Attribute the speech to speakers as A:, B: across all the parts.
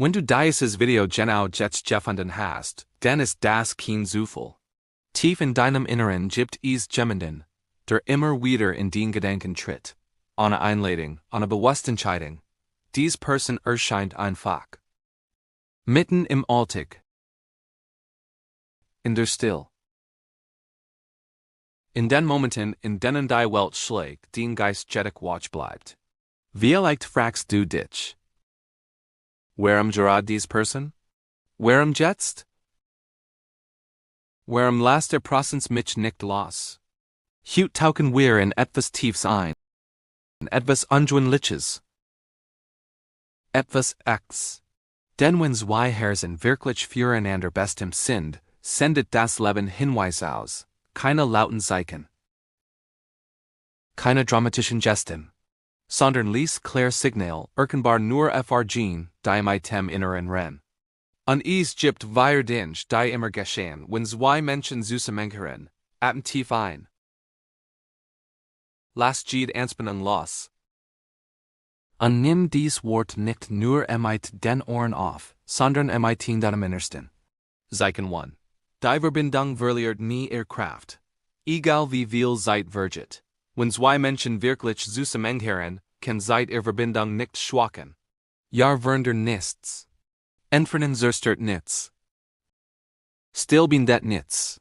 A: Wenn du dieses Video genau jetzt gefunden hast, dann ist das kein Zufall. Tief in deinem Inneren gibt es jemanden, der immer wieder in den Gedanken tritt. Eine Einladung, eine bewusste Entscheidung. Diese Person erscheint einfach. Mitten im Alltag. In der Stille. In den Momenten, in denen die Welt schlägt, den Geist jedoch wach bleibt. Vielleicht fragst du dich. Warum gerade diese Person? Warum jetzt? Warum lässt der Prozess mich nicht los? Heute tauchen wir in etwas Tiefes ein. Etwas Unschwindliches. Etwas X. Denn wenn zwei Herzen wirklich füreinander bestimmt sind, sendet das Leben Hinweise aus. Keine lauten Zeichen. Keine dramatischen Gesten. Sondern lies klar Signal, erkennbar nur Vergehen, die mit dem Inneren rennen. Und es gibt wir Dinge, die immer geschehen, wenn zwei Menschen zusammenkommen, atmen tief ein. Lass jede Anspannung los. Und nimm dies Wort nicht nur mit den Ohren auf, sondern mit deinem Innersten. Zeichen 1. Die Verbindung verliert nie ihre Kraft. Egal wie viel Zeit vergeht. Wenn zwei Menschen wirklich zusammenkommen, kann Zeit ihre Verbindung nicht schwachen. Ja wunder nichts. Entfernen zerstört nichts. Still bindet nichts.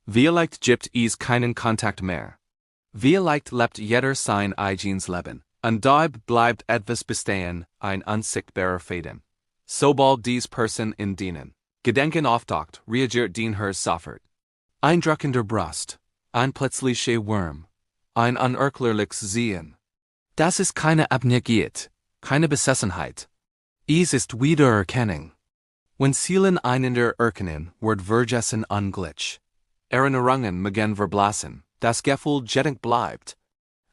A: Vielleicht gibt es keinen Kontakt mehr. Vielleicht lebt jeder sein eigenes Leben, und dabei bleibt etwas bestehen, ein unsichtbarer Faden. Sobald diese Person in denen Gedanken auftaucht, reagiert den Herr sofort. Ein Druck in der Brust, ein plötzlicher Wurm, ein unerklärliches Sehen. Das ist keine Abhängigkeit, keine Besessenheit. Es ist Wiedererkennung. Wenn Seelen einander erkennen, wird vergessen unglitsch. Erinnerungen beginnen verblassen, das Gefühl jedoch bleibt.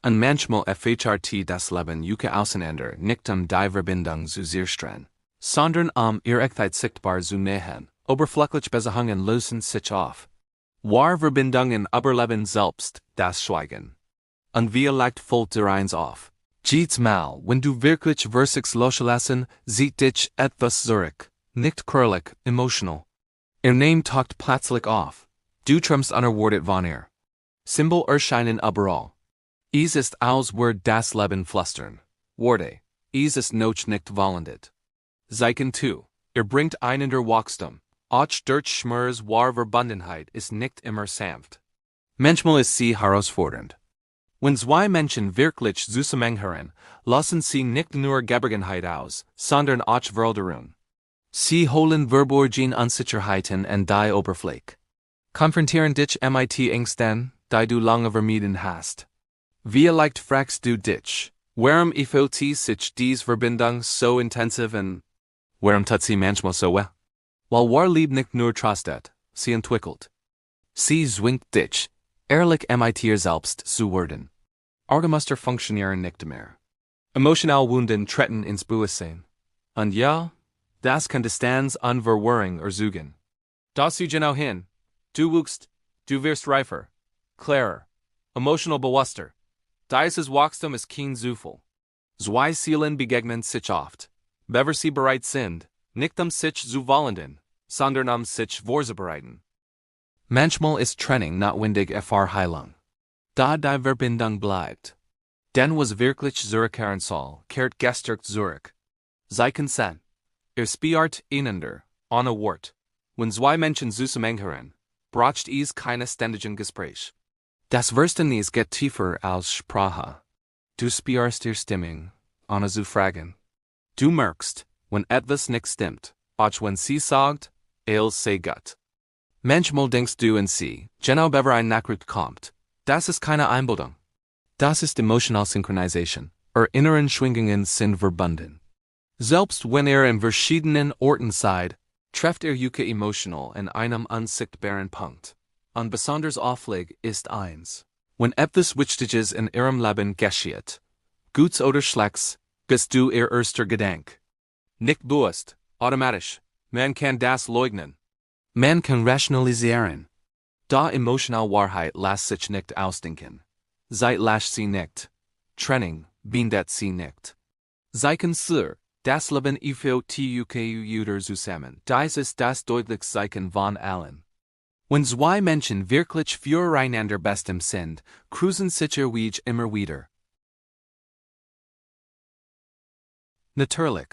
A: Und manchmal erfährt das Leben auseinander nicht die Verbindung zu zerstören, sondern ihre Echtheit sichtbar zu nähern. Oberflächlich Beziehungen lösen sich auf. Wahre Verbindungen überleben selbst das Schweigen. Und vielleicht fällt dir eins auf. Jedes Mal, wenn du wirklich versuchst loslassen, zieht dich etwas zurück, nicht körperlich, emotional. Ihr Name taucht plötzlich auf. Du träumst unerwartet von ihr. Symbol erscheinen überall. Es ist als würde das Leben flüstern. Worte. Es ist noch nicht vollendet. Zeichen 2. Bringt einander Wachstum. Auch durch Schmerz wahre Verbundenheit ist nicht immer sanft. Manchmal ist sie herausfordernd. Wenn zwei Menschen wirklich zusammenhören, lassen sie nicht nur Geborgenheit aus, sondern auch Veränderung. Sie holen verborgene Unsicherheiten an die Oberfläche. Konfrontieren dich mit Ängsten, die du lange vermieden hast. Vielleicht fragst du dich, warum fühlt sich diese Verbindung so intensiv und warum tut sie manchmal so weh? Weil wahre Liebe nicht nur tröstet, sie entwickelt. Sie zwingt dich, ehrlich mit ihr selbst zu werden. Argemuster funktionieren nicht mehr. Emotional Wunden treten ins Bewusstsein. Und ja, das kann Distanz und Verwirrung erzeugen. Das sie genau hin. Du wuchst, du wirst reifer, klarer, emotional bewusster. Dieses Wachstum ist kein Zufall. Zwei Seelen begegnen sich oft, weil sie bereit sind, nicht sich zu vollenden, sondern sich vorzubereiten. Manchmal ist Trennung notwendig Heilung. Da die Verbindung bleibt. Denn was wirklich zurückkehren soll, kehrt gestärkt zurück. Zeichen 10. Spielt einander, ohne Wort. Wenn zwei Menschen zusammenhören, braucht es keine ständigen Gespräch. Das Verständnis geht tiefer als Sprache. Du spürst ihre Stimmung, ohne zu fragen. Du merkst, wenn etwas nicht stimmt, auch wenn sie sagt, sei gut. Manchmal denkst du an sie, genau bever ein Nachricht kommt. Das ist keine Einbildung. Das ist emotional Synchronisation. Inneren Schwingungen sind verbunden. Selbst wenn in verschiedenen Orten seid, trefft emotional an einem unsichtbaren Punkt. Und besonders auffällig ist eins. Wenn etwas Wichtiges in ihrem Leben geschieht, Gutes oder Schlechtes, bist du ihr erster Gedanke. Nicht bewusst, automatisch. Man kann das leugnen. Man kann rationalisieren. Da emotional Wahrheit lässt sich nicht ausdenken. Zeit lasst sie nicht. Trennung bindet sie nicht. Zeichen 4. Das Leben ifo tuk Uder zusammen. Dies ist das deutlich Zeichen von allen. Wenn zwei Menschen wirklich füreinander bestimmt sind, cruisen sicher Weg immer wieder. Natürlich.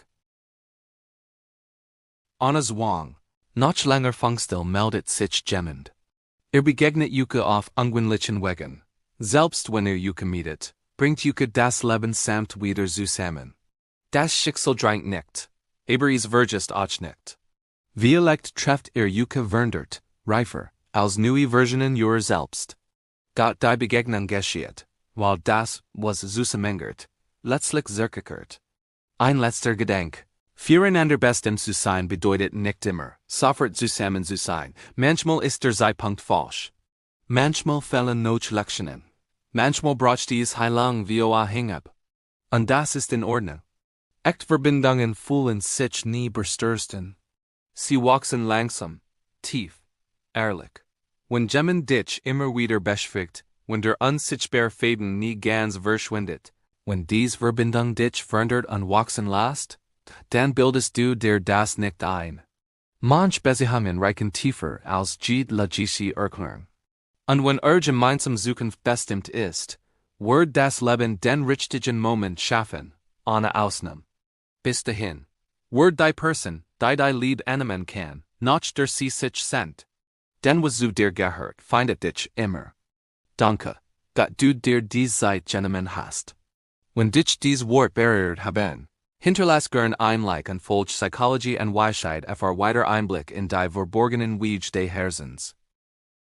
A: Anna Zwang. Noch länger Fungstil meldet sich jemand. Begegnet Yuka auf ungewöhnlichen Wegen. Selbst wenn Yuka mietet, bringt Yuka das Leben samt wieder zusammen. Das Schicksal drängt nicht. Aber es vergisst auch nicht. Vielleicht trefft Yuka verndert, reifer, als neue Versionen ihrer selbst. Gott die Begegnung geschieht, weil das, was zusammengehört, letztlich zerkehrt. Ein letzter Gedanke. Füreinander bestimmt zu sein bedeutet nicht immer, sofort zusammen zu sein. Manchmal ist der Zeitpunkt falsch. Manchmal fehlen Notlecktionen. Manchmal braucht es Heilung wie Hinab. Und das ist in Ordnung. Echt Verbindungen fühlen sich nie bestürzen. Sie wachsen langsam, tief, ehrlich. Wenn jemand dich immer wieder beschwigt, wenn der unsichtbare Faden nie ganz verschwindet, wenn diese Verbindung dich verändert und wachsen lässt, dann bildest du dir das nicht ein. Manche Begegnungen reichen tiefer als jede logische Erklärung. Und wenn gemeinsam Zukunft bestimmt ist, wird das Leben den richtigen Moment schaffen, ohne Ausnahme. Bis dahin, wird die Person, die Lieb annehmen kann, noch der sie sich sind. Denn was du dir gehört, findet dich immer. Danke, Gott du dir dies Zeit genommen hast. Wenn dich dies Wort berührt haben, hinterlass gern ein Like und folge Psychologie und Weisheit für weiter Einblick in die verborgenen Wege des Herzens.